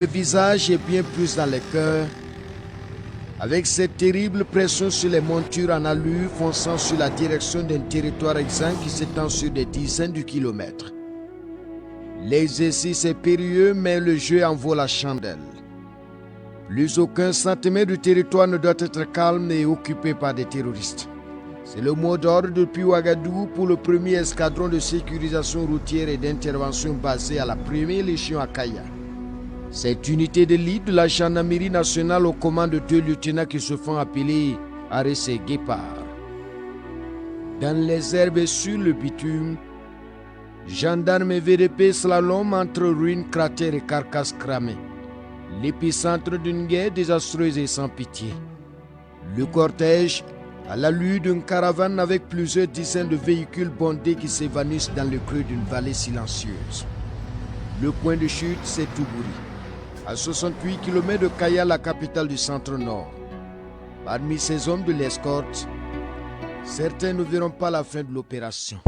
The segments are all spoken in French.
Le visage et bien plus dans les cœurs, avec cette terrible pression sur les montures en allure fonçant sur la direction d'un territoire exsangue qui s'étend sur des dizaines de kilomètres. L'exercice est périlleux, mais le jeu en vaut la chandelle. Plus aucun centimètre du territoire ne doit être calme et occupé par des terroristes. C'est le mot d'ordre depuis Ouagadougou pour le premier escadron de sécurisation routière et d'intervention basé à la première légion à Kaya. Cette unité d'élite de la gendarmerie nationale aux commandes de 2 lieutenants qui se font appeler Arès Guépard. Dans les herbes et sur le bitume, gendarmes et VDP slalom entre ruines, cratères et carcasses cramées. L'épicentre d'une guerre désastreuse et sans pitié. Le cortège, à l'allure d'une caravane avec plusieurs dizaines de véhicules bondés qui s'évanouissent dans le creux d'une vallée silencieuse. Le point de chute, c'est Toubouri, à 68 km de Kaya, la capitale du centre-nord. Parmi ces hommes de l'escorte, certains ne verront pas la fin de l'opération.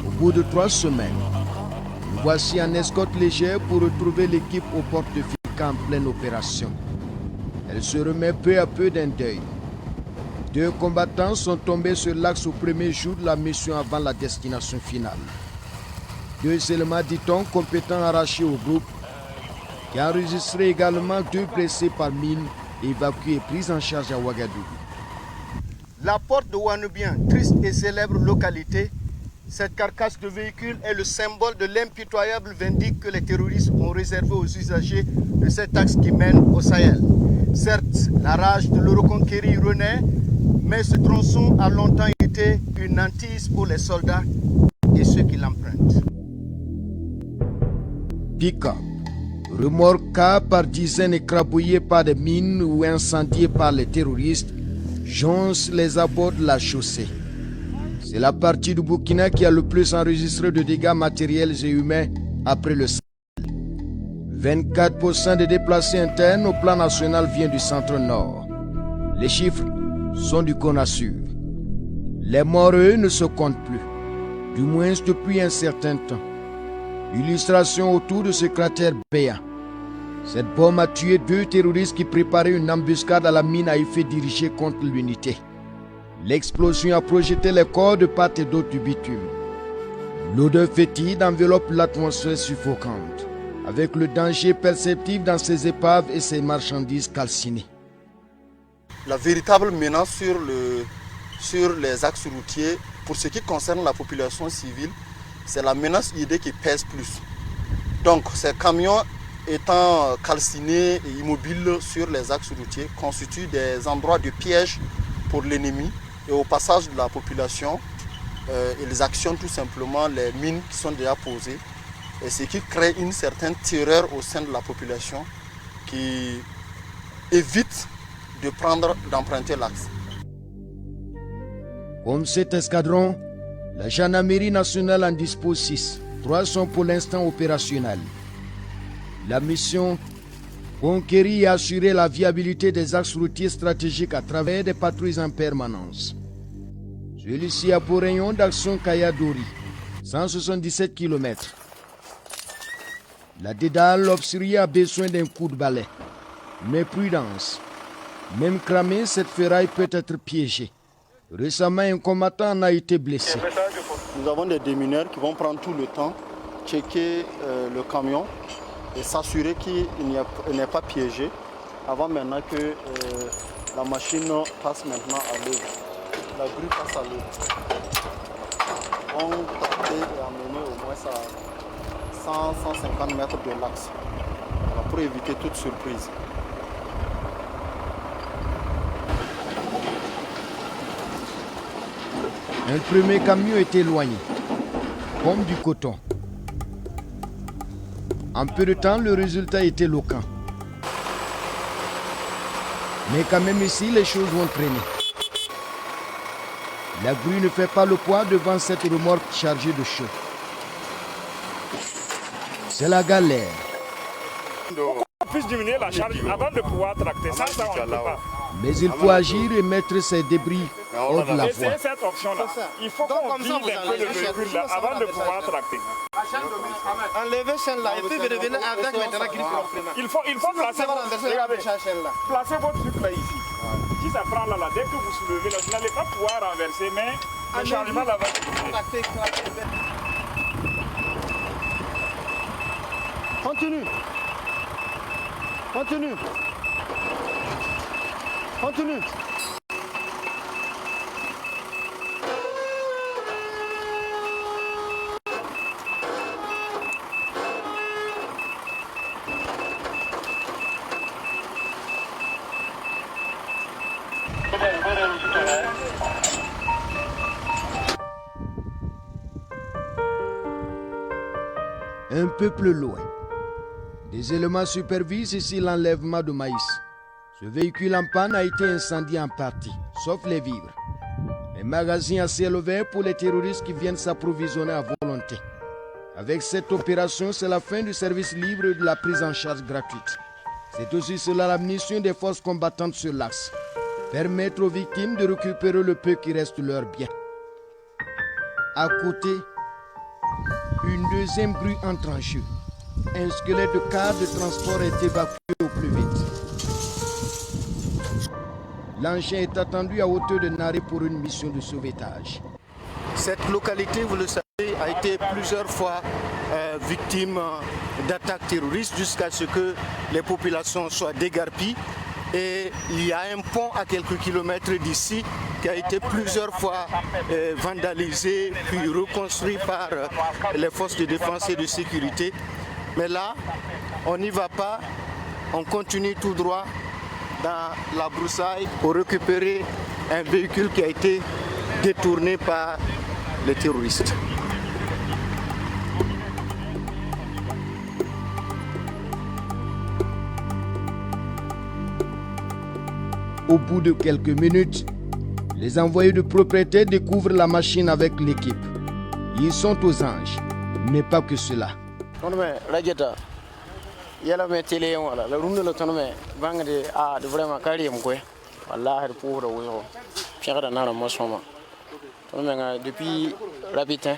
Au bout de 3 semaines, nous voici en escorte légère pour retrouver l'équipe aux portes de Fika en pleine opération. Elle se remet peu à peu d'un deuil. 2 combattants sont tombés sur l'axe au premier jour de la mission avant la destination finale. 2 éléments, dit-on, compétents arrachés au groupe, qui a enregistré également 2 blessés par mine, évacués et pris en charge à Ouagadougou. La porte de Ouanoubien, triste et célèbre localité, cette carcasse de véhicule est le symbole de l'impitoyable vindicte que les terroristes ont réservé aux usagers de cet axe qui mène au Sahel. Certes, la rage de le reconquérir renaît, mais ce tronçon a longtemps été une hantise pour les soldats et ceux qui l'empruntent. Pick-up, remorquables par dizaines écrabouillés par des mines ou incendiés par les terroristes, joncent les abords de la chaussée. C'est la partie du Burkina qui a le plus enregistré de dégâts matériels et humains après le Sahel. 24% des déplacés internes au plan national viennent du centre-nord. Les chiffres sont du CONASUR. Les morts, eux, ne se comptent plus, du moins depuis un certain temps. Illustration autour de ce cratère béant. Cette bombe a tué 2 terroristes qui préparaient une embuscade à la mine à effet dirigée contre l'unité. L'explosion a projeté les corps de part et d'autre du bitume. L'odeur fétide enveloppe l'atmosphère suffocante, avec le danger perceptible dans ces épaves et ces marchandises calcinées. La véritable menace sur les axes routiers, pour ce qui concerne la population civile, c'est la menace ID qui pèse plus. Donc ces camions étant calcinés et immobiles sur les axes routiers constituent des endroits de piège pour l'ennemi et au passage de la population, ils actionnent tout simplement les mines qui sont déjà posées, et ce qui crée une certaine terreur au sein de la population qui évite d'emprunter l'axe. Comme cet escadron, la gendarmerie nationale en dispose 6. 3 sont pour l'instant opérationnels. La mission, conquérir et assurer la viabilité des axes routiers stratégiques à travers des patrouilles en permanence. Celui-ci a pour rayon d'action Kaya-Dori, 177 km. La dédale obscurée a besoin d'un coup de balai. Mais prudence. Même cramée, cette ferraille peut être piégée. Récemment, un combattant en a été blessé. Nous avons des démineurs qui vont prendre tout le temps, checker le camion et s'assurer qu'il n'est pas piégé avant maintenant que la machine passe maintenant à l'œuvre. La grue passe à l'œuvre. On va tenter et amener au moins à 100-150 mètres de l'axe pour éviter toute surprise. Un premier camion est éloigné, comme du coton. En peu de temps, le résultat est éloquent. Mais quand même ici, les choses vont traîner. La grue ne fait pas le poids devant cette remorque chargée de chaux. C'est la galère. On puisse diminuer la charge avant de pouvoir tracter. Ça, on ne peut pas. Mais il faut agir et mettre ces débris hors de la voie. Essayez cette option-là. Il faut qu'on vide un peu le véhicule là avant de pouvoir tracter. Enlevez celle-là et puis revenez avec maintenant griffe propre. Il faut placer votre truc là ici. Si ça prend là, dès que vous soulevez là, vous n'allez pas pouvoir renverser, mais le changement là va se faire. Continue. Continue. Continue. Un peu plus loin, des éléments supervisent ici l'enlèvement de maïs. Ce véhicule en panne a été incendié en partie, sauf les vivres. Les magasins à ciel ouvert pour les terroristes qui viennent s'approvisionner à volonté. Avec cette opération, c'est la fin du service libre et de la prise en charge gratuite. C'est aussi cela la mission des forces combattantes sur l'axe. Permettre aux victimes de récupérer le peu qui reste de leurs biens. À côté, une deuxième grue entre en jeu. Un squelette de car de transport est évacué au plus vite. L'engin est attendu à hauteur de Naré pour une mission de sauvetage. Cette localité, vous le savez, a été plusieurs fois victime d'attaques terroristes jusqu'à ce que les populations soient dégarpies. Et il y a un pont à quelques kilomètres d'ici qui a été plusieurs fois vandalisé puis reconstruit par les forces de défense et de sécurité. Mais là, on n'y va pas, on continue tout droit dans la broussaille pour récupérer un véhicule qui a été détourné par les terroristes. Au bout de quelques minutes, les envoyés de propriétaires découvrent la machine avec l'équipe. Ils sont aux anges, mais pas que cela. Depuis Rabitin,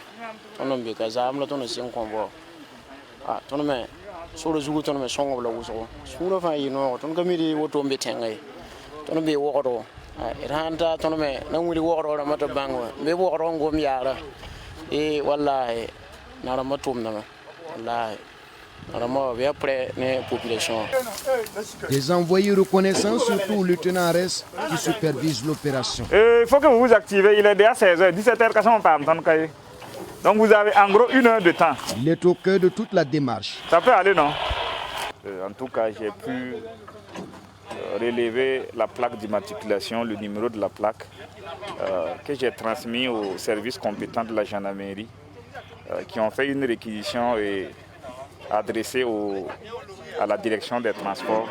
sur le jour de son of la Wuzo, School of I know, Tongamidi, what to be tangay. Don't be water. It hanta tonome, no will water or a matter bango. May water on Gomiara. Eh, wallahi, not a matum, wallahi. Not a more, we are pre population. Des envoyés reconnaissants, surtout le lieutenant Arès, qui supervise l'opération. Il faut que vous vous activez, il est déjà 16h, 17h, quand on parle. Donc vous avez en gros 1 heure de temps. Il est au cœur de toute la démarche. Ça peut aller, non? En tout cas, j'ai pu relever la plaque d'immatriculation, le numéro de la plaque, que j'ai transmis aux services compétents de la gendarmerie, qui ont fait une réquisition et adressée à la direction des transports.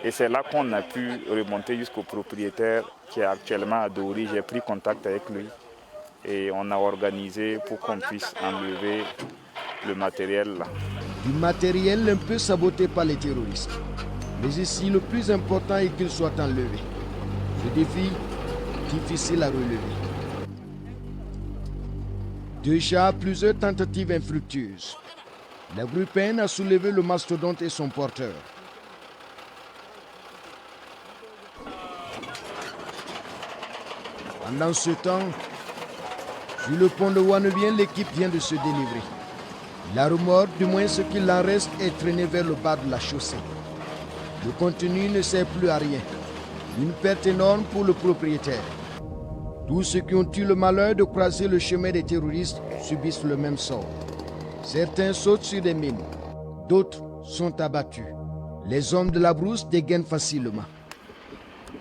Et c'est là qu'on a pu remonter jusqu'au propriétaire qui est actuellement à Dori. J'ai pris contact avec lui et on a organisé pour qu'on puisse enlever le matériel là. Du matériel un peu saboté par les terroristes. Mais ici, le plus important est qu'il soit enlevé. Ce défi, difficile à relever. Déjà, plusieurs tentatives infructueuses. La groupe N a soulevé le mastodonte et son porteur. Pendant ce temps, sur le pont de Wanebien, l'équipe vient de se délivrer. La remorque, du moins ce qu'il en reste, est traînée vers le bas de la chaussée. Le contenu ne sert plus à rien. Une perte énorme pour le propriétaire. Tous ceux qui ont eu le malheur de croiser le chemin des terroristes subissent le même sort. Certains sautent sur des mines, d'autres sont abattus. Les hommes de la brousse dégainent facilement.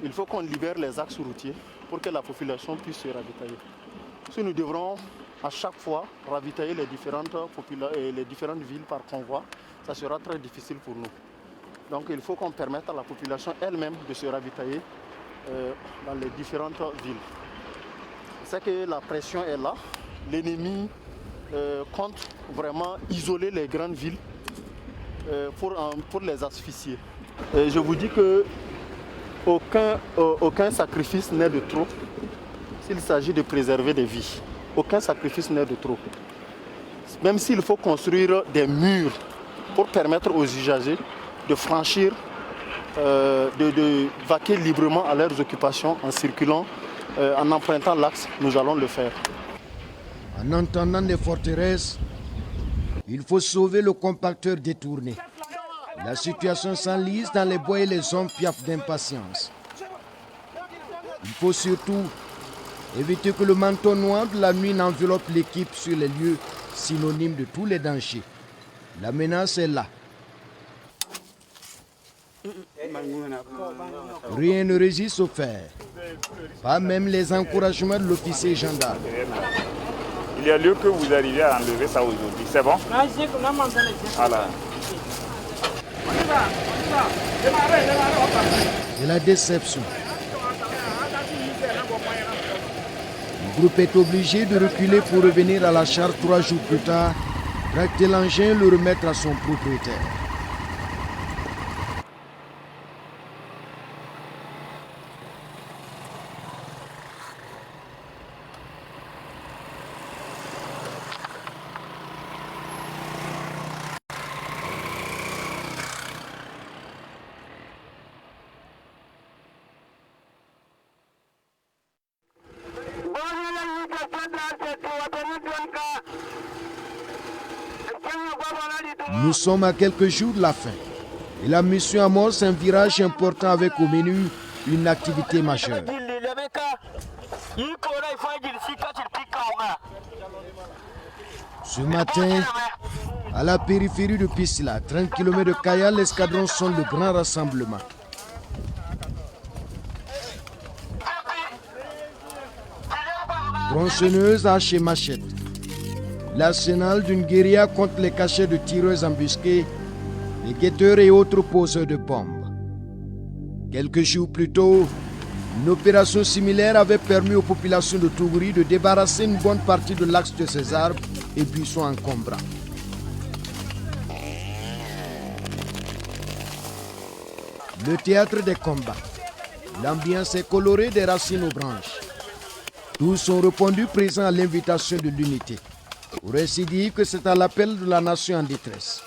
Il faut qu'on libère les axes routiers pour que la population puisse se ravitailler. Si nous devrons à chaque fois ravitailler les différentes villes par convoi, ça sera très difficile pour nous. Donc il faut qu'on permette à la population elle-même de se ravitailler dans les différentes villes. C'est que la pression est là. L'ennemi compte vraiment isoler les grandes villes pour les asphyxier. Et je vous dis que aucun sacrifice n'est de trop il s'agit de préserver des vies. Aucun sacrifice n'est de trop. Même s'il faut construire des murs pour permettre aux usagers de franchir, de vaquer librement à leurs occupations en circulant, en empruntant l'axe, nous allons le faire. En entendant des forteresses, il faut sauver le compacteur détourné. La situation s'enlise dans les bois et les hommes piaffent d'impatience. Il faut surtout éviter que le manteau noir de la nuit n'enveloppe l'équipe sur les lieux synonymes de tous les dangers. La menace est là. Rien ne résiste au fer, pas même les encouragements de l'officier gendarme. Il y a lieu que vous arriviez à enlever ça aujourd'hui, c'est bon? Voilà. C'est la déception. Le groupe est obligé de reculer pour revenir à la charge 3 jours plus tard, tracter l'engin et le remettre à son propriétaire. Nous sommes à quelques jours de la fin et la mission amorce un virage important avec au menu une activité majeure. Ce matin, à la périphérie de Piscila, 30 km de Kaya, l'escadron sonne le grand rassemblement. Tronçonneuse, hache et machette. L'arsenal d'une guérilla contre les cachets de tireurs embusqués, les guetteurs et autres poseurs de bombes. Quelques jours plus tôt, une opération similaire avait permis aux populations de Tougouri de débarrasser une bonne partie de l'axe de ces arbres et buissons encombrants. Le théâtre des combats. L'ambiance est colorée des racines aux branches. Tous ont répondu présents à l'invitation de l'unité. Pour ainsi dire que c'est à l'appel de la nation en détresse.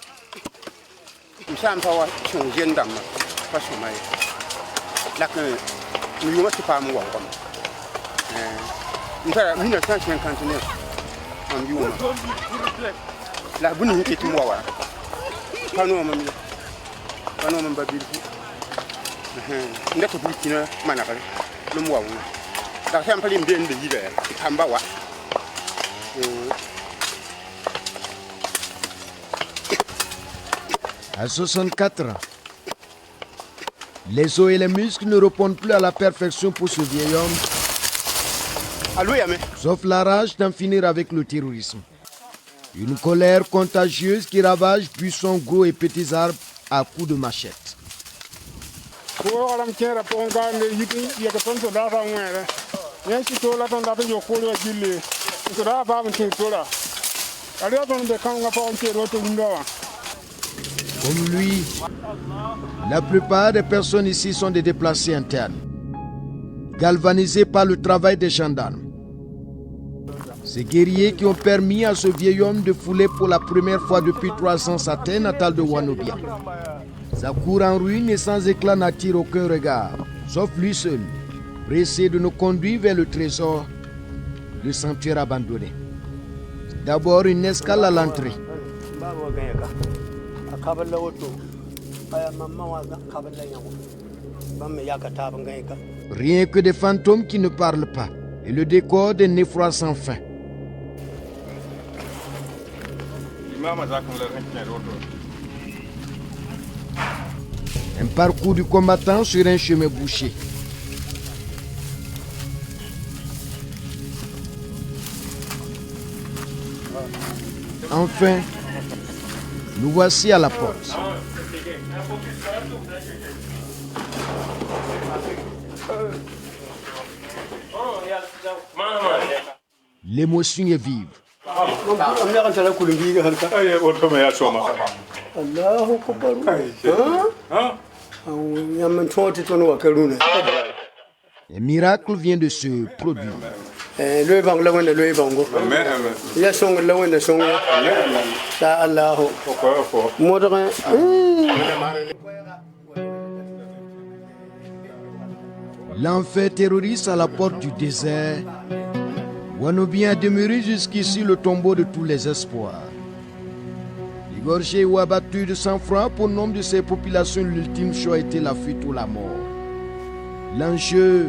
À 64 ans, les os et les muscles ne répondent plus à la perfection pour ce vieil homme, sauf la rage d'en finir avec le terrorisme. Une colère contagieuse qui ravage buissons gros et petits arbres à coups de machette. Comme lui, la plupart des personnes ici sont des déplacés internes, galvanisés par le travail des gendarmes. Ces guerriers qui ont permis à ce vieil homme de fouler pour la première fois depuis 3 ans sa terre natale de Wanobia. Sa cour en ruine et sans éclat n'attire aucun regard, sauf lui seul, pressé de nous conduire vers le trésor, le sanctuaire abandonné. D'abord une escale à l'entrée. Rien que des fantômes qui ne parlent pas et le décor d'un effroi sans fin. Un parcours du combattant sur un chemin bouché. Enfin, nous voici à la porte. L'émotion est vive. Un miracle vient de se produire. Lui bang la wena lui bango. Ya song la wena song ya. Sa Allah. Modere. L'enfer terroriste à la porte du désert. Wanobien a demeuré jusqu'ici le tombeau de tous les espoirs. Égorgé ou abattu de sang-froid, pour nombre de ces populations, l'ultime choix était la fuite ou la mort. L'enjeu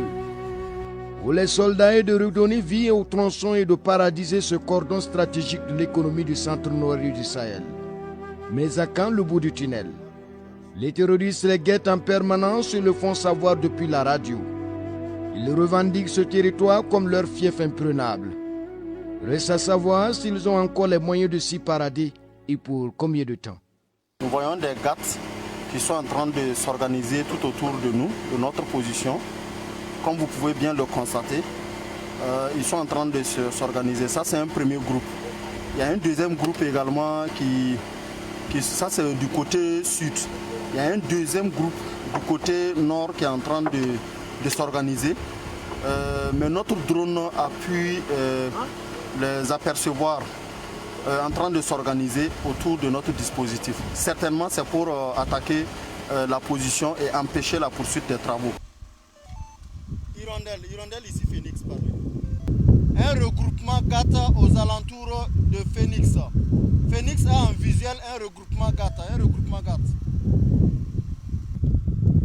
pour les soldats est de redonner vie aux tronçons et de paralyser ce cordon stratégique de l'économie du centre nord du Sahel. Mais à quand le bout du tunnel? Les terroristes les guettent en permanence et le font savoir depuis la radio. Ils revendiquent ce territoire comme leur fief imprenable. Reste à savoir s'ils ont encore les moyens de s'y parader et pour combien de temps. Nous voyons des GATT qui sont en train de s'organiser tout autour de nous, de notre position. Comme vous pouvez bien le constater, ils sont en train de s'organiser. Ça, c'est un premier groupe. Il y a un deuxième groupe également ça c'est du côté sud. Il y a un deuxième groupe du côté nord qui est en train de s'organiser. Mais notre drone a pu les apercevoir en train de s'organiser autour de notre dispositif. Certainement, c'est pour attaquer la position et empêcher la poursuite des travaux. Hirondelle ici, Phoenix, un regroupement GATA aux alentours de Phoenix. Phoenix a en visuel un regroupement GATA.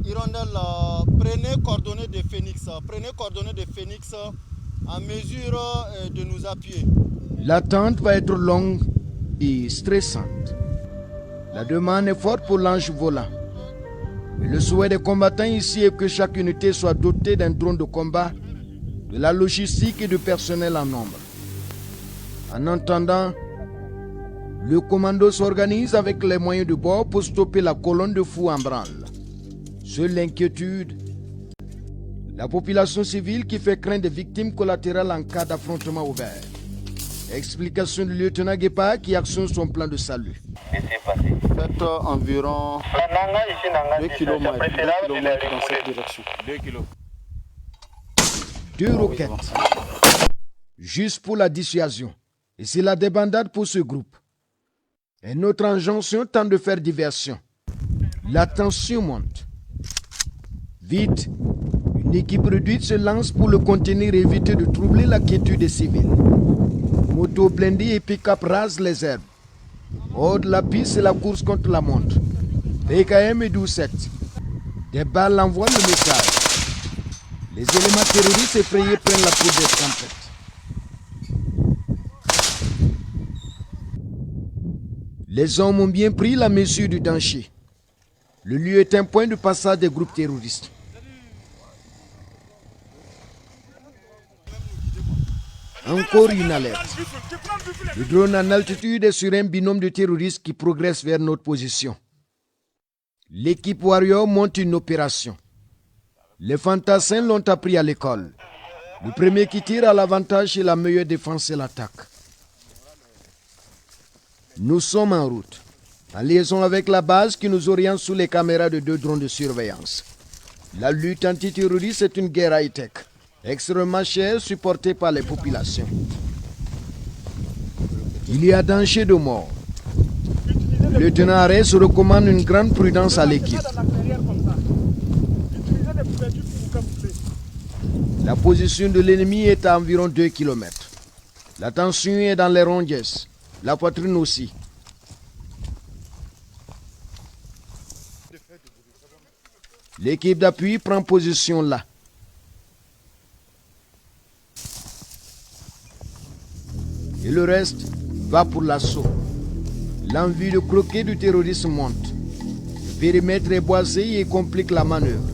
Hirondelle, prenez coordonnées de Phoenix. En mesure de nous appuyer. L'attente va être longue et stressante. La demande est forte pour l'ange volant. Et le souhait des combattants ici est que chaque unité soit dotée d'un drone de combat, de la logistique et de personnel en nombre. En attendant, le commando s'organise avec les moyens de bord pour stopper la colonne de fous en branle. Seule l'inquiétude, la population civile qui fait craindre des victimes collatérales en cas d'affrontement ouvert. Explication du lieutenant Guépa qui actionne son plan de salut. Faites environ 2 km dans cette direction. 2 km. 2 roquettes. Juste pour la dissuasion. Et c'est la débandade pour ce groupe. Et notre injonction tente de faire diversion. La tension monte. Vite, une équipe réduite se lance pour le contenir et éviter de troubler la quiétude des civils. Moto blindés et pick-up rasent les herbes. Hors de la piste, c'est la course contre la montre. PKM et 12-7. Des balles envoient le message. Les éléments terroristes effrayés prennent la peau des tempêtes. Les hommes ont bien pris la mesure du danger. Le lieu est un point de passage des groupes terroristes. Encore une alerte. Le drone en altitude est sur un binôme de terroristes qui progresse vers notre position. L'équipe Warrior monte une opération. Les fantassins l'ont appris à l'école. Le premier qui tire à l'avantage et la meilleure défense est l'attaque. Nous sommes en route, en liaison avec la base qui nous oriente sous les caméras de 2 drones de surveillance. La lutte antiterroriste est une guerre high-tech, extrêmement chère, supportée par les populations. Il y a danger de mort. Le lieutenant Arès recommande une grande prudence à l'équipe. La position de l'ennemi est à environ 2 km. La tension est dans les ronges, la poitrine aussi. L'équipe d'appui prend position là. Et le reste va pour l'assaut. L'envie de croquer du terrorisme monte. Le périmètre est boisé et complique la manœuvre.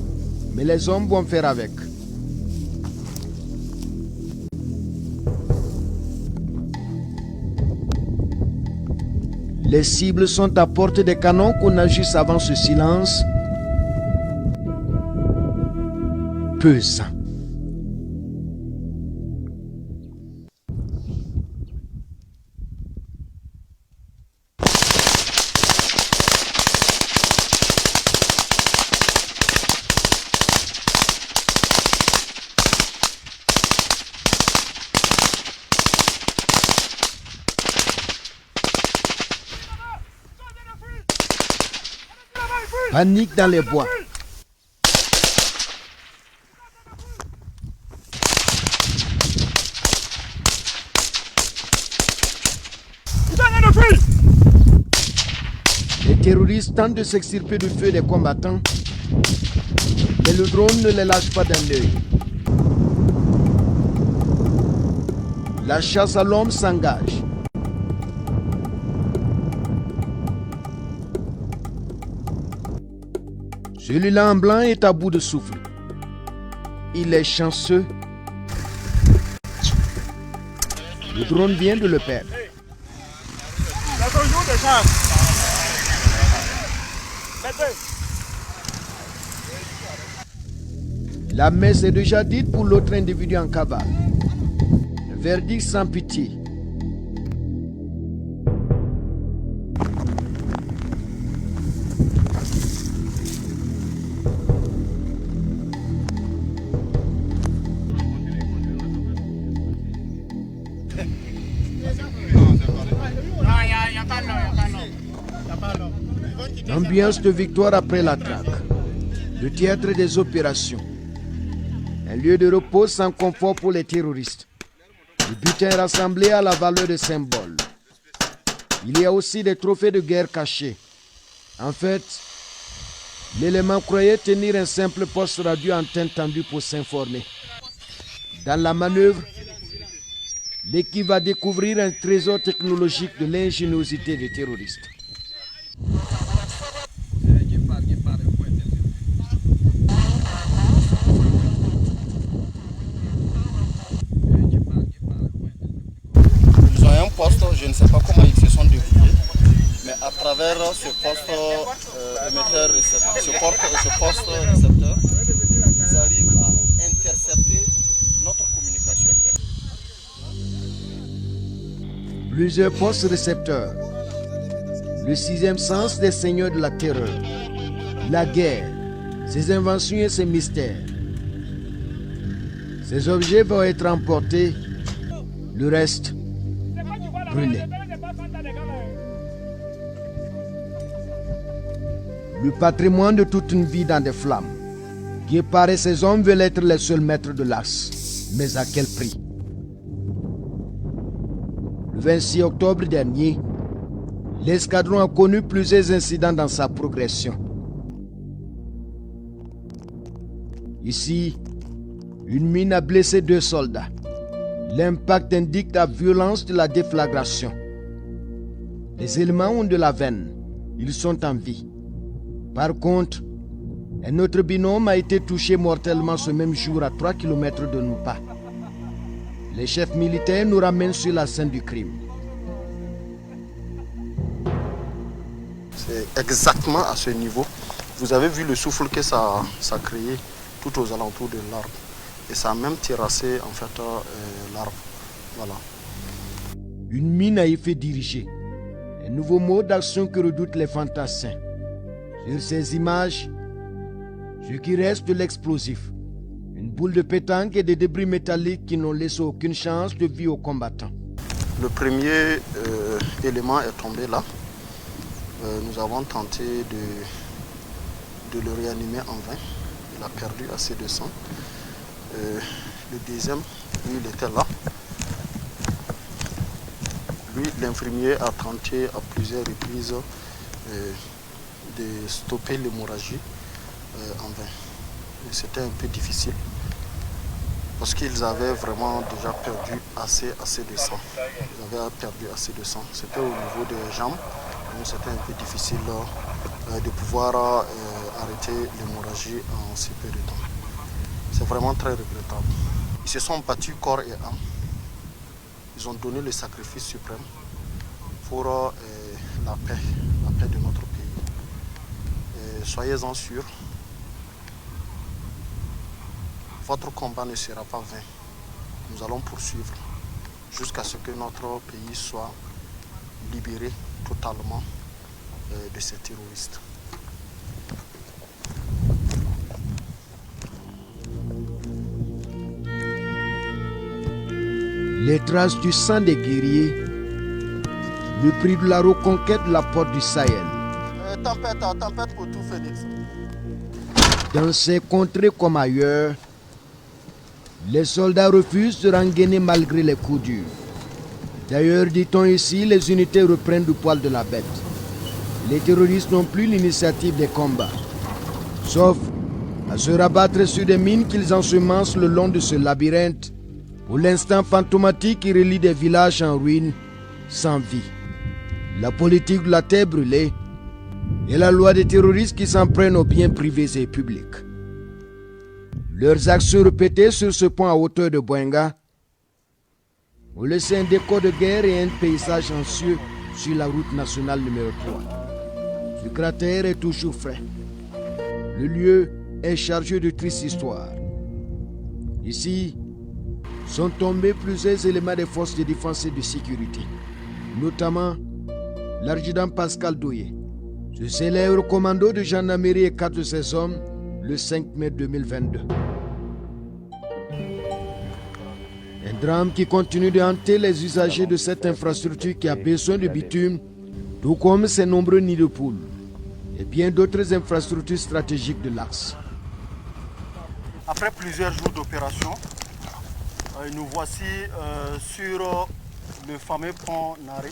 Mais les hommes vont faire avec. Les cibles sont à portée des canons qu'on ajuste avant ce silence pesant. Panique dans les bois. Les terroristes tentent de s'extirper du feu des combattants, mais le drone ne les lâche pas d'un œil. La chasse à l'homme s'engage. Celui-là en blanc est à bout de souffle. Il est chanceux. Le drone vient de le perdre. La messe est déjà dite pour l'autre individu en cavale. Le verdict sans pitié. L'ambiance de victoire après la traque. Le théâtre des opérations. Un lieu de repos sans confort pour les terroristes. Le butin rassemblé à la valeur de symbole. Il y a aussi des trophées de guerre cachés. En fait, l'élément croyait tenir un simple poste radio antenne tendue pour s'informer. Dans la manœuvre, l'équipe va découvrir un trésor technologique de l'ingéniosité des terroristes. Je ne sais pas comment ils se sont débrouillés, mais à travers ce poste émetteur, ce poste récepteur, ils arrivent à intercepter notre communication. Plusieurs postes récepteurs. Le sixième sens des seigneurs de la terreur. La guerre, ses inventions et ses mystères. Ces objets vont être emportés, le reste brûlé. Le patrimoine de toute une vie dans des flammes. Guépard et ses hommes veulent être les seuls maîtres de l'as. Mais à quel prix? Le 26 octobre dernier, l'escadron a connu plusieurs incidents dans sa progression. Ici, une mine a blessé 2 soldats. L'impact indique la violence de la déflagration. Les éléments ont de la veine. Ils sont en vie. Par contre, un autre binôme a été touché mortellement ce même jour à 3 km de Nupa. Les chefs militaires nous ramènent sur la scène du crime. C'est exactement à ce niveau. Vous avez vu le souffle que ça a créé tout aux alentours de l'arbre. Et ça a même terrassé en fait l'arbre. Voilà. Une mine à effet dirigé. Un nouveau mode d'action que redoutent les fantassins. Sur ces images, ce qui reste de l'explosif. Une boule de pétanque et des débris métalliques qui n'ont laissé aucune chance de vie aux combattants. Le premier élément est tombé là. Nous avons tenté de le réanimer en vain. Il a perdu assez de sang. Le deuxième, lui, il était là. Lui, l'infirmier a tenté à plusieurs reprises de stopper l'hémorragie en vain. C'était un peu difficile parce qu'ils avaient vraiment déjà perdu assez de sang. Ils avaient perdu assez de sang. C'était au niveau des jambes, donc c'était un peu difficile de pouvoir arrêter l'hémorragie en si peu de temps. C'est vraiment très regrettable. Ils se sont battus corps et âme. Ils ont donné le sacrifice suprême pour la paix de notre pays. Et soyez-en sûrs, votre combat ne sera pas vain. Nous allons poursuivre jusqu'à ce que notre pays soit libéré totalement de ces terroristes. Les traces du sang des guerriers, le prix de la reconquête de la porte du Sahel. tempête pour tout Phoenix. Dans ces contrées comme ailleurs, les soldats refusent de rengainer malgré les coups durs. D'ailleurs, dit-on ici, les unités reprennent du poil de la bête. Les terroristes n'ont plus l'initiative des combats, sauf à se rabattre sur des mines qu'ils ensemencent le long de ce labyrinthe, pour l'instant fantomatique qui relie des villages en ruine, sans vie. La politique de la terre brûlée et la loi des terroristes qui s'en prennent aux biens privés et publics. Leurs actions répétées sur ce pont à hauteur de Boenga ont laissé un décor de guerre et un paysage anxieux sur la route nationale numéro 3. Ce cratère est toujours frais. Le lieu est chargé de tristes histoires. Ici sont tombés plusieurs éléments des forces de défense et de sécurité, notamment l'adjudant Pascal Doye, ce célèbre commando de gendarmerie et 4 de ses hommes le 5 mai 2022. Un drame qui continue de hanter les usagers de cette infrastructure qui a besoin de bitume, tout comme ses nombreux nids de poules et bien d'autres infrastructures stratégiques de l'axe. Après plusieurs jours d'opération, nous voici sur le fameux pont Naré,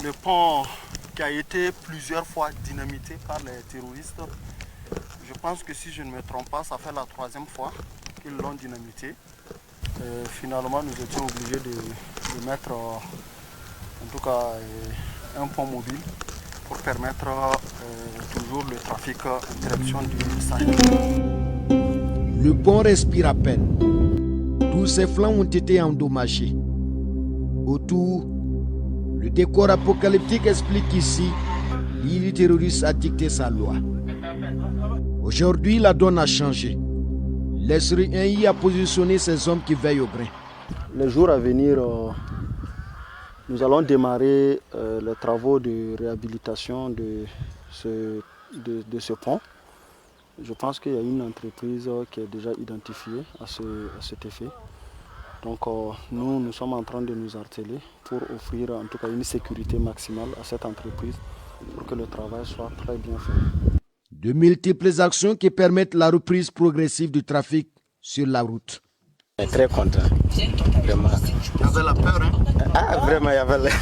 le pont qui a été plusieurs fois dynamité par les terroristes. Je pense que si je ne me trompe pas, ça fait la 3e fois qu'ils l'ont dynamité. Finalement, nous étions obligés de mettre en tout cas un pont mobile pour permettre toujours le trafic en direction du Sahel. Le pont respire à peine. Tous ses flancs ont été endommagés. Autour, le décor apocalyptique explique qu'ici, l'île terroriste a dicté sa loi. Aujourd'hui, la donne a changé. L'Esri 1I a positionné ses hommes qui veillent au grain. Les jours à venir, nous allons démarrer les travaux de réhabilitation de ce pont. Je pense qu'il y a une entreprise qui est déjà identifiée à cet effet. Donc nous sommes en train de nous atteler pour offrir en tout cas une sécurité maximale à cette entreprise pour que le travail soit très bien fait. De multiples actions qui permettent la reprise progressive du trafic sur la route. Je suis très content, vraiment. Il y avait la peur, hein? Ah, vraiment,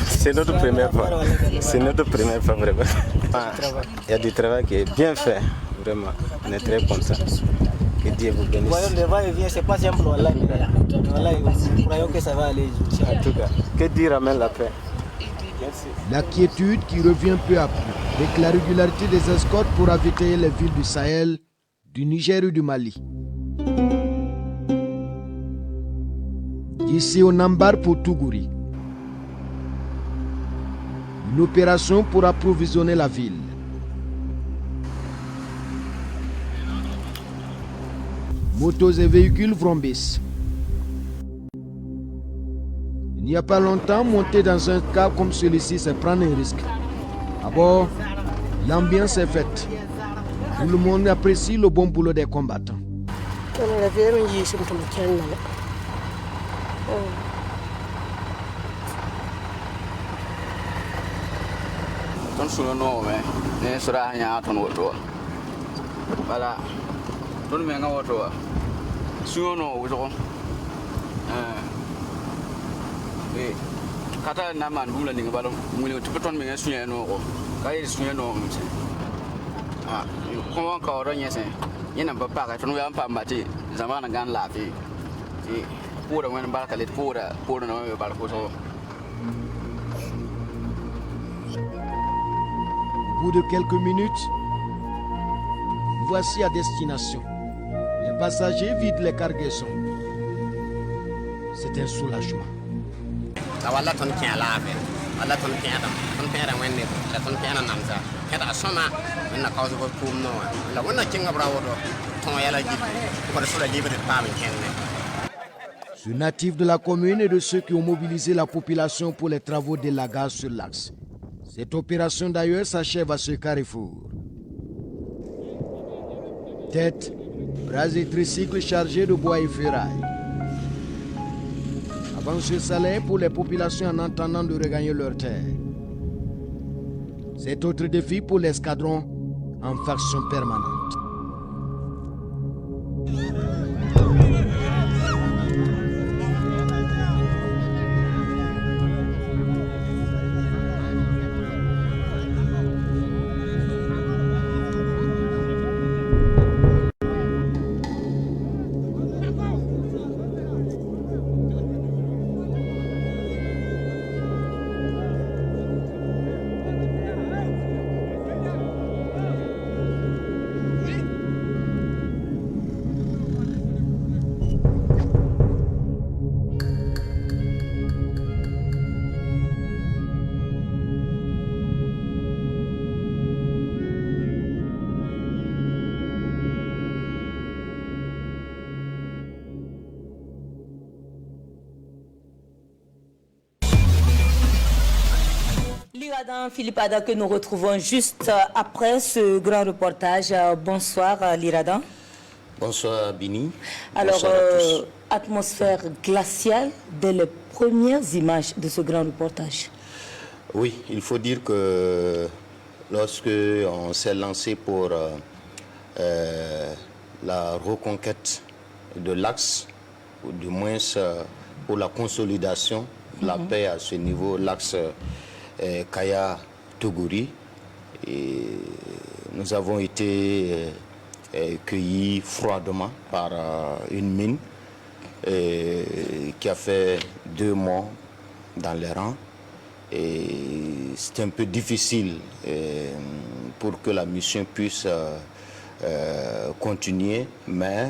c'est notre première fois. C'est notre première fois, vraiment. Il y a du travail qui est bien fait, vraiment. On est très content. Que Dieu vous bénisse. Le va-et-vient, c'est pas simple, voilà. Croyons que ça va aller. En tout cas, que Dieu ramène la paix. Merci. La quiétude qui revient peu à peu, avec la régularité des escortes pour ravitailler les villes du Sahel, du Niger et du Mali. Ici au Nambar pour Tougouri. Une opération pour approvisionner la ville. Motos et véhicules vrombissent. Il n'y a pas longtemps, monter dans un cas comme celui-ci, c'est prendre un risque. À bord, l'ambiance est faite. Tout le monde apprécie le bon boulot des combattants. Voilà. Kata na man bula ninga balom muli tupeton me sunya no ko kai sunya no mse ah ko ko ro nyese yena ba pa ka tunu ya pa mbati zamana gan la fi pura wen barka let pura no ba ko so. Au bout de quelques minutes, voici à destination. Les passagers vident les cargaisons. C'est un soulagement. Wala ton kien lave wala ton pera wenne la ton pera namza kada soma na cause ko kum no la wona kinga brawo do ton yala ji ko sura libre pa men kenne. Ce natif de la commune et de ceux qui ont mobilisé la population pour les travaux d'élagage sur l'axe. Cette opération d'ailleurs s'achève à ce carrefour. Tête, bras et tricycles chargés de bois et ferraille. Avant ce salaire pour les populations en attendant de regagner leur terre. C'est autre défi pour l'escadron en faction permanente. L'Iradan Philippe Ada que nous retrouvons juste après ce grand reportage. Bonsoir l'Iradan. Bonsoir Bini. Alors, bonsoir à tous. Atmosphère glaciale dès les premières images de ce grand reportage. Oui, il faut dire que lorsque on s'est lancé pour la reconquête de l'axe, ou du moins pour la consolidation de la paix à ce niveau, l'axe Kaya-Toguri, et nous avons été cueillis froidement par une mine qui a fait 2 mois dans les rangs. Et c'est un peu difficile pour que la mission puisse continuer, mais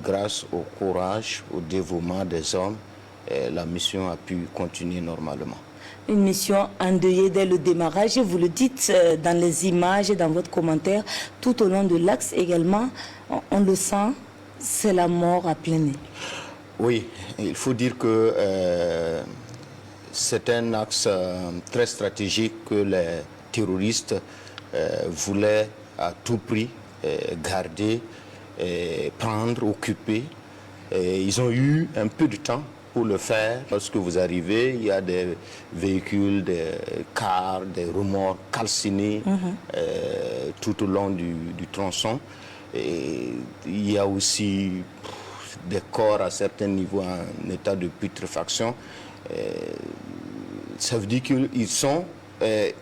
grâce au courage, au dévouement des hommes, la mission a pu continuer normalement. Une mission endeuillée dès le démarrage, vous le dites dans les images et dans votre commentaire, tout au long de l'axe également, on le sent, c'est la mort à plein nez. Oui, il faut dire que c'est un axe très stratégique que les terroristes voulaient à tout prix garder, prendre, occuper. Ils ont eu un peu de temps pour le faire. Lorsque vous arrivez, il y a des véhicules, des cars, des remorques calcinés tout au long du tronçon. Et il y a aussi des corps à certains niveaux en état de putréfaction. Ça veut dire qu'ils sont...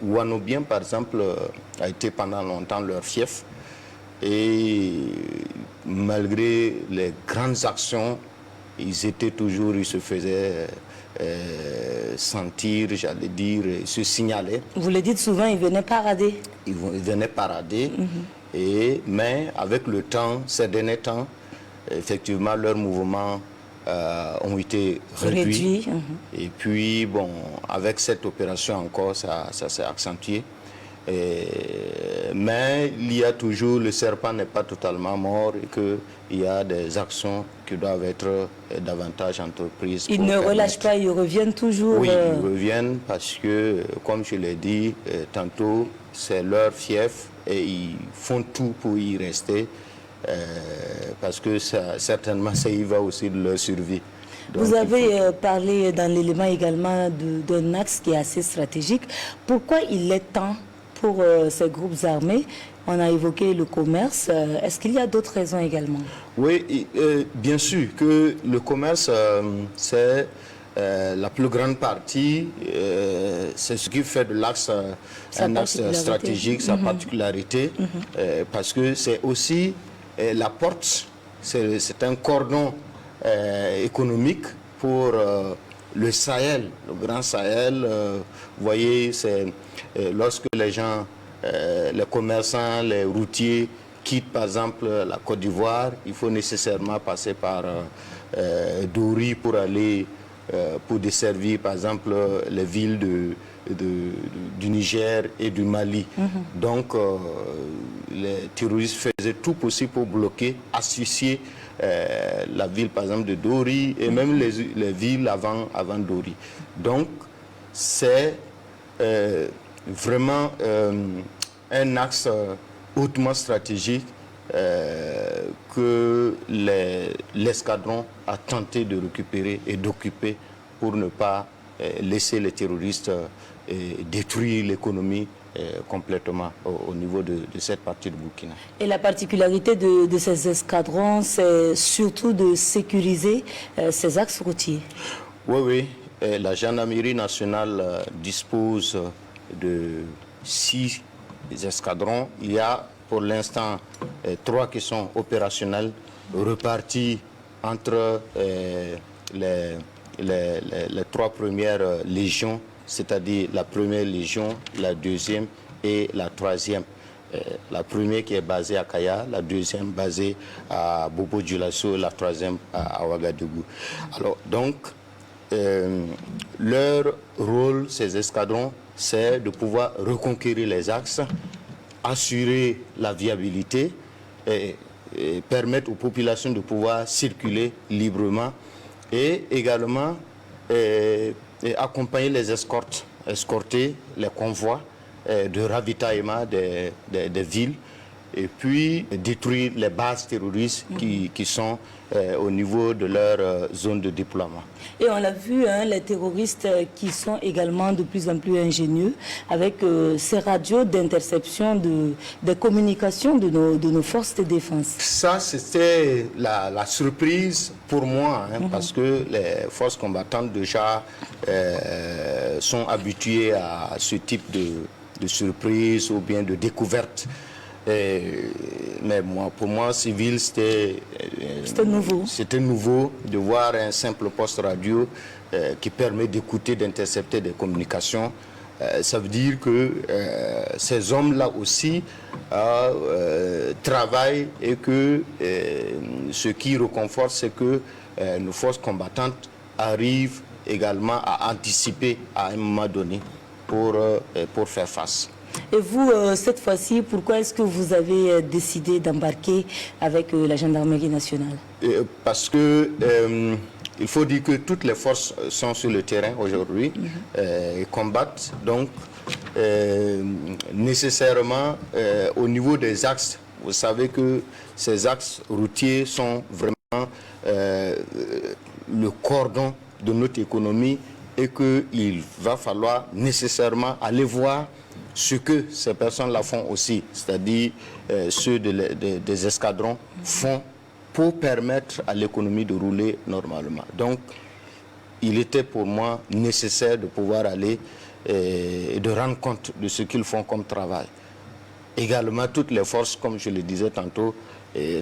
Ouanoubien, par exemple, a été pendant longtemps leur fief. Et malgré les grandes actions, ils se faisaient sentir, j'allais dire, se signaler. Vous le dites souvent, ils venaient parader. Ils venaient parader, mais avec le temps, ces derniers temps, effectivement, leurs mouvements ont été réduits. Et puis, bon, avec cette opération encore, ça s'est accentué. Mais il y a toujours, le serpent n'est pas totalement mort et qu'il y a des actions qui doivent être davantage entreprises. Ils ne relâchent pas, ils reviennent toujours. Oui, ils reviennent parce que, comme je l'ai dit tantôt, c'est leur fief et ils font tout pour y rester parce que certainement ça y va aussi de leur survie. Donc, vous avez parlé dans l'élément également d'un axe qui est assez stratégique. Pourquoi il est temps pour ces groupes armés? On a évoqué le commerce. Est-ce qu'il y a d'autres raisons également? Oui, bien sûr que le commerce, c'est la plus grande partie, c'est ce qui fait de l'axe un axe stratégique, sa particularité, parce que c'est aussi la porte, c'est un cordon économique pour le Sahel, le Grand Sahel. Vous voyez, c'est lorsque les gens, les commerçants, les routiers quittent par exemple la Côte d'Ivoire, il faut nécessairement passer par Dori pour aller, pour desservir par exemple les villes du Niger et du Mali. Donc les terroristes faisaient tout possible pour bloquer, asphyxier la ville par exemple de Dori et même les villes avant Dori. Donc c'est vraiment un axe hautement stratégique que l'escadron a tenté de récupérer et d'occuper pour ne pas laisser les terroristes détruire l'économie complètement au niveau de cette partie de Burkina. Et la particularité de ces escadrons, c'est surtout de sécuriser ces axes routiers. Oui. La gendarmerie nationale dispose de 6 escadrons. Il y a pour l'instant 3 qui sont opérationnels, repartis entre les 3 premières légions, c'est-à-dire la première légion, la deuxième et la troisième. La première qui est basée à Kaya, la deuxième basée à Bobo-Dioulasso, la troisième à Ouagadougou. Alors donc, leur rôle, ces escadrons, c'est de pouvoir reconquérir les axes, assurer la viabilité et permettre aux populations de pouvoir circuler librement et également accompagner les escortes, escorter les convois de ravitaillement des villes et puis détruire les bases terroristes qui sont au niveau de leur zone de déploiement. Et on l'a vu, les terroristes qui sont également de plus en plus ingénieux avec ces radios d'interception des communications de nos forces de défense. Ça, c'était la surprise pour moi, parce que les forces combattantes déjà sont habituées à ce type de surprise ou bien de découverte. Mais pour moi, civil, c'était nouveau. C'était nouveau de voir un simple poste radio qui permet d'écouter, d'intercepter des communications. Ça veut dire que ces hommes-là aussi travaillent et que ce qui reconforte, c'est que nos forces combattantes arrivent également à anticiper à un moment donné pour faire face. Et vous, cette fois-ci, pourquoi est-ce que vous avez décidé d'embarquer avec la gendarmerie nationale? Parce que il faut dire que toutes les forces sont sur le terrain aujourd'hui et combattent. Donc, nécessairement, au niveau des axes, vous savez que ces axes routiers sont vraiment le cordon de notre économie et qu'il va falloir nécessairement aller voir ce que ces personnes-là font aussi, c'est-à-dire ceux des escadrons font pour permettre à l'économie de rouler normalement. Donc, il était pour moi nécessaire de pouvoir aller et de rendre compte de ce qu'ils font comme travail. Également, toutes les forces, comme je le disais tantôt,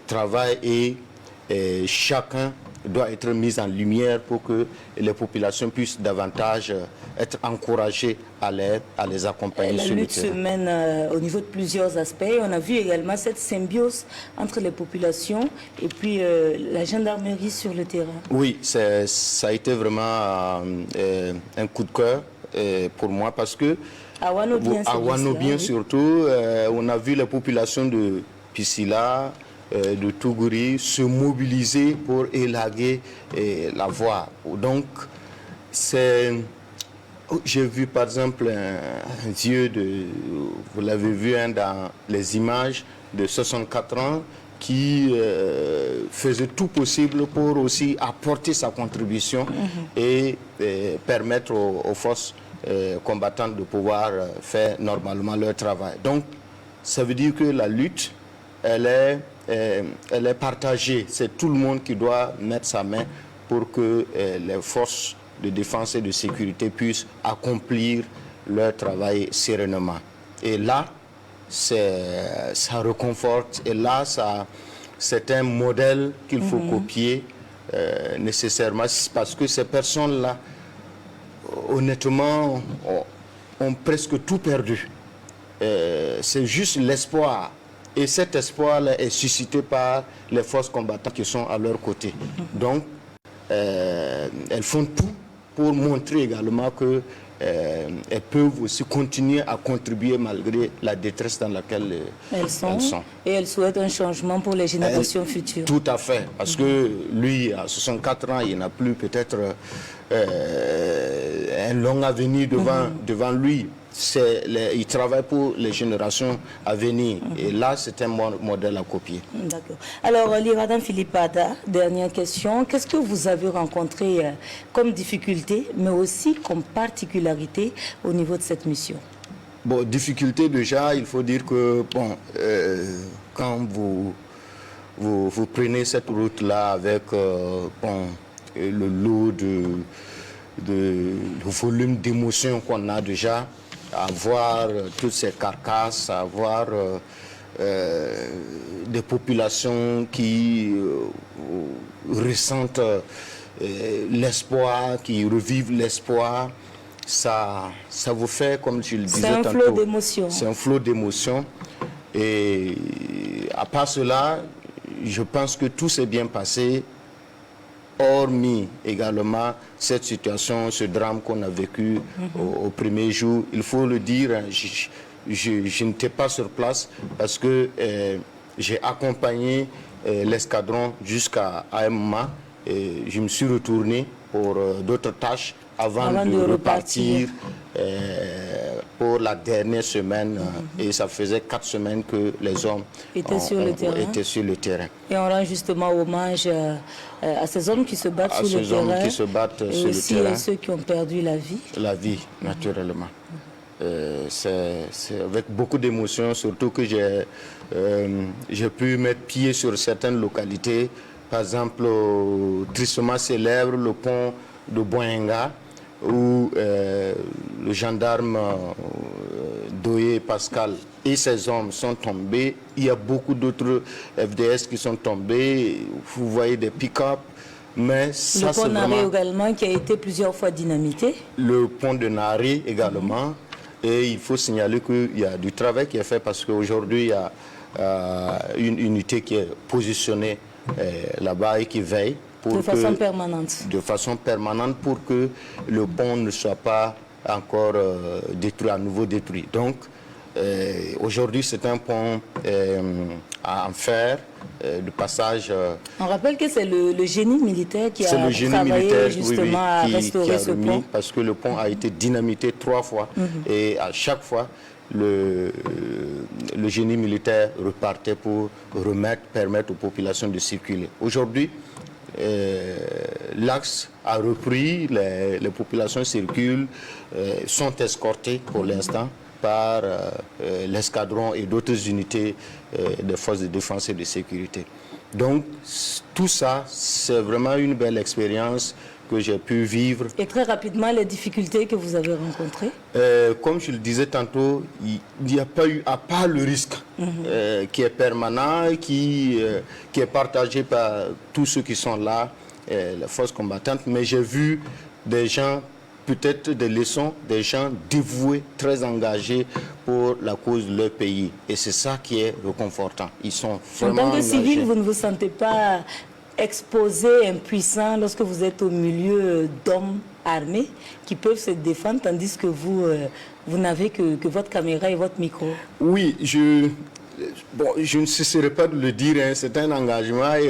travaillent et chacun doit être mis en lumière pour que les populations puissent davantage être encouragées à les accompagner sur le terrain. La lutte se mène au niveau de plusieurs aspects. On a vu également cette symbiose entre les populations et puis la gendarmerie sur le terrain. Oui, ça a été vraiment un coup de cœur pour moi parce que à Wanobien surtout, on a vu les populations de Piscila, de Tougouri se mobiliser pour élaguer la voie. Donc, j'ai vu par exemple un vieux, vous l'avez vu dans les images, de 64 ans qui faisait tout possible pour aussi apporter sa contribution et permettre aux forces combattantes de pouvoir faire normalement leur travail. Donc, ça veut dire que la lutte, elle est partagée. C'est tout le monde qui doit mettre sa main pour que les forces de défense et de sécurité puissent accomplir leur travail sereinement. Et là, ça reconforte. Et là, c'est un modèle qu'il faut copier nécessairement, parce que ces personnes-là, honnêtement, ont presque tout perdu. C'est juste l'espoir. Et cet espoir-là est suscité par les forces combattantes qui sont à leur côté. Donc, elles font tout pour montrer également qu'elles peuvent aussi continuer à contribuer malgré la détresse dans laquelle elles sont. Et elles souhaitent un changement pour les générations futures. Tout à fait. Parce que lui, à 64 ans, il n'a plus peut-être un long avenir devant lui. ils travaillent pour les générations à venir. Et là, c'est un modèle à copier. D'accord. Alors, l'Iradan Philippe Ada, dernière question. Qu'est-ce que vous avez rencontré comme difficulté, mais aussi comme particularité au niveau de cette mission? Bon, difficulté déjà, il faut dire que bon, quand vous prenez cette route-là avec le lot le volume d'émotions qu'on a déjà, à voir toutes ces carcasses, à voir des populations qui ressentent l'espoir, qui revivent l'espoir, ça vous fait, comme je le disais tantôt, c'est un flot d'émotions. C'est un flot d'émotions. Et à part cela, je pense que tout s'est bien passé, hormis également cette situation, ce drame qu'on a vécu au premier jour. Il faut le dire, je n'étais pas sur place parce que j'ai accompagné l'escadron jusqu'à Aïma et je me suis retourné pour d'autres tâches avant de repartir pour la dernière semaine. Et ça faisait 4 semaines que les hommes étaient sur le terrain. Et on rend justement hommage à ces hommes qui se battent sur le terrain. Hommes qui se battent et sur aussi le terrain. à ceux qui ont perdu la vie. La vie, naturellement. C'est avec beaucoup d'émotion, surtout que j'ai pu mettre pied sur certaines localités. Par exemple, tristement célèbre, le pont de Boyenga, où le gendarme Doye Pascal et ses hommes sont tombés. Il y a beaucoup d'autres FDS qui sont tombés. Vous voyez des pick-up. Mais ça, le pont Naré également, qui a été plusieurs fois dynamité. Le pont de Naré également. Et il faut signaler qu'il y a du travail qui est fait parce qu'aujourd'hui, il y a une unité qui est positionnée là-bas et qui veille. De façon permanente. De façon permanente pour que le pont ne soit pas encore détruit, à nouveau détruit. Donc, aujourd'hui, c'est un pont en fer, de passage. On rappelle que c'est le génie militaire qui a travaillé justement à restaurer ce pont. Parce que le pont a été dynamité 3 fois et à chaque fois, le génie militaire repartait pour permettre aux populations de circuler. Aujourd'hui, l'axe a repris, les populations circulent, sont escortées pour l'instant par l'escadron et d'autres unités des forces de défense et de sécurité. Donc tout ça, c'est vraiment une belle expérience que j'ai pu vivre. Et très rapidement, les difficultés que vous avez rencontrées? Comme je le disais tantôt, il n'y a pas eu, à part le risque qui est permanent, qui est partagé par tous ceux qui sont là, les forces combattantes, mais j'ai vu des gens, peut-être des leçons, des gens dévoués, très engagés pour la cause de leur pays. Et c'est ça qui est réconfortant. Ils sont vraiment engagés. En tant que civil, vous ne vous sentez pas exposé, impuissant, lorsque vous êtes au milieu d'hommes armés qui peuvent se défendre, tandis que vous n'avez que votre caméra et votre micro? Oui, je ne cesserai pas de le dire, hein, c'est un engagement et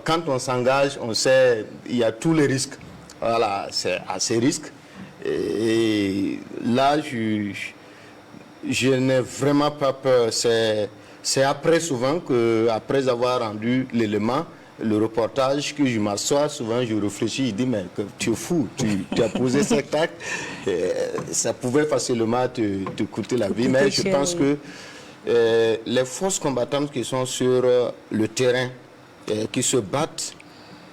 quand on s'engage, on sait il y a tous les risques. Voilà, c'est à ces risques. Et là, je n'ai vraiment pas peur. C'est après souvent après avoir rendu l'élément, le reportage, que je m'assois, souvent je réfléchis, je dis mais tu es fou, tu as posé cet acte, ça pouvait facilement te coûter la vie, mais je pense que les forces combattantes qui sont sur le terrain, qui se battent,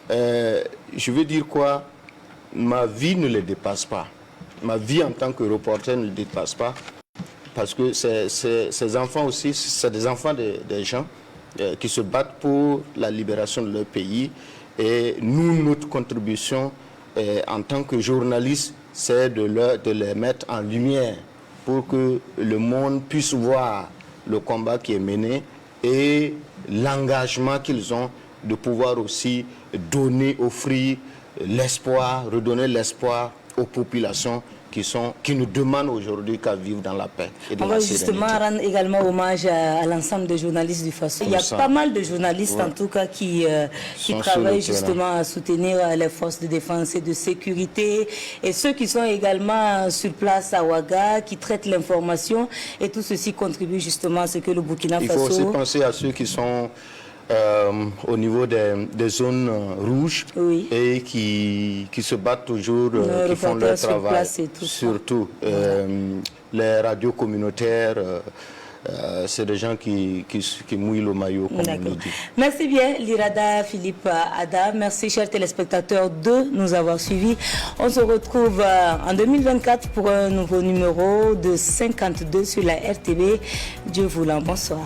je veux dire quoi, ma vie ne les dépasse pas. Ma vie en tant que reporter ne les dépasse pas, parce que ces enfants aussi, c'est des enfants des gens qui se battent pour la libération de leur pays. Et nous, notre contribution en tant que journalistes, c'est de les mettre en lumière pour que le monde puisse voir le combat qui est mené et l'engagement qu'ils ont de pouvoir aussi donner, offrir l'espoir, redonner l'espoir aux populations qui nous demandent aujourd'hui qu'à vivre dans la paix et dans On la va sérénité. justement rendre également hommage à l'ensemble des journalistes du Faso. Il y a pas mal de journalistes en tout cas qui travaillent justement à soutenir les forces de défense et de sécurité et ceux qui sont également sur place à Ouaga, qui traitent l'information et tout ceci contribue justement à ce que le Burkina Faso... Il faut aussi penser à ceux qui sont au niveau des zones rouges et qui se battent toujours, qui font leur travail, surtout les radios communautaires, c'est des gens qui mouillent le maillot, comme on le dit. Merci bien, Lirada Philippe Ada. Merci, chers téléspectateurs, de nous avoir suivis. On se retrouve en 2024 pour un nouveau numéro de 52 sur la RTB. Dieu voulant, bonsoir.